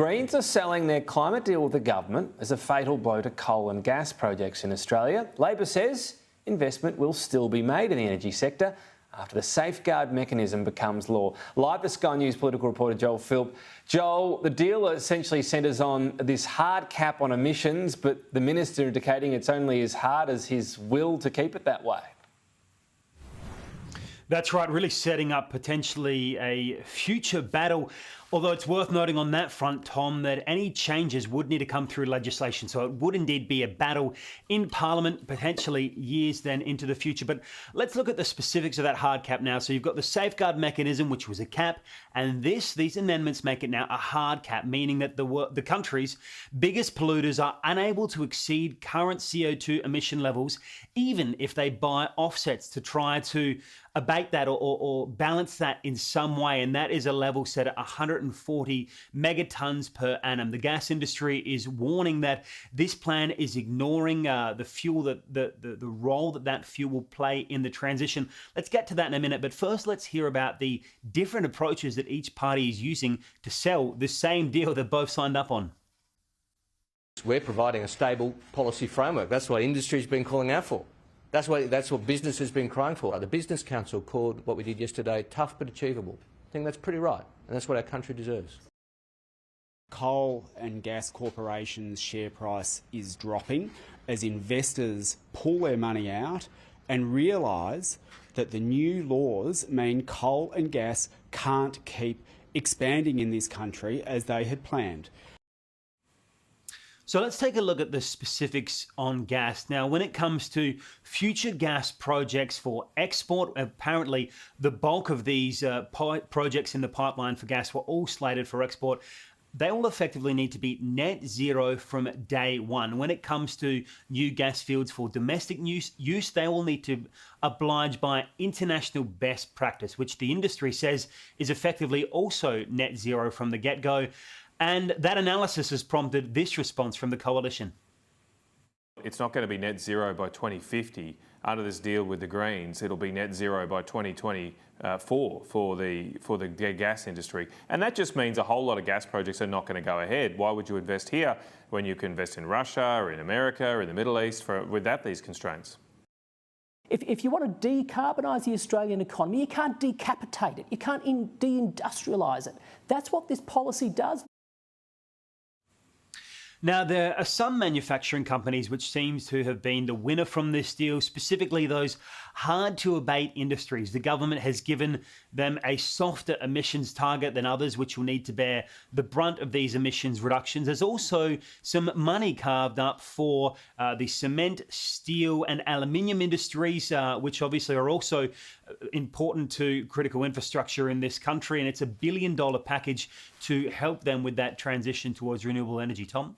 Greens are selling their climate deal with the government as a fatal blow to coal and gas projects in Australia. Labor says investment will still be made in the energy sector after the safeguard mechanism becomes law. Live to Sky News political reporter Joel Philp. Joel, the deal essentially centres on this hard cap on emissions, but the minister indicating it's only as hard as his will to keep it that way. That's right, really setting up potentially a future battle. Although it's worth noting on that front, Tom, that any changes would need to come through legislation. So it would indeed be a battle in Parliament, potentially years then into the future. But let's look at the specifics of that hard cap now. So you've got the safeguard mechanism, which was a cap, and these amendments make it now a hard cap, meaning that the country's biggest polluters are unable to exceed current CO2 emission levels, even if they buy offsets to try to abate that or balance that in some way. And that is a level set at 140 megatons per annum. The gas industry is warning that this plan is ignoring the fuel, the role that fuel will play in the transition. Let's get to that in a minute. But first, let's hear about the different approaches that each party is using to sell the same deal that both signed up on. We're providing a stable policy framework. That's what industry's been calling out for. That's what business has been crying for. The Business Council called what we did yesterday tough but achievable. I think that's pretty right, and that's what our country deserves. Coal and gas corporations' share price is dropping as investors pull their money out and realise that the new laws mean coal and gas can't keep expanding in this country as they had planned. So let's take a look at the specifics on gas. Now, when it comes to future gas projects for export, apparently the bulk of these projects in the pipeline for gas were all slated for export. They will effectively need to be net zero from day one. When it comes to new gas fields for domestic use, they will need to oblige by international best practice, which the industry says is effectively also net zero from the get-go. And that analysis has prompted this response from the coalition. It's not going to be net zero by 2050 under this deal with the Greens. It'll be net zero by 2024 for the gas industry. And that just means a whole lot of gas projects are not going to go ahead. Why would you invest here when you can invest in Russia or in America or in the Middle East without these constraints? If you want to decarbonise the Australian economy, you can't decapitate it. You can't deindustrialise it. That's what this policy does. Now, there are some manufacturing companies which seems to have been the winner from this deal, specifically those hard-to-abate industries. The government has given them a softer emissions target than others, which will need to bear the brunt of these emissions reductions. There's also some money carved up for the cement, steel and aluminium industries, which obviously are also important to critical infrastructure in this country. And it's $1 billion package to help them with that transition towards renewable energy. Tom?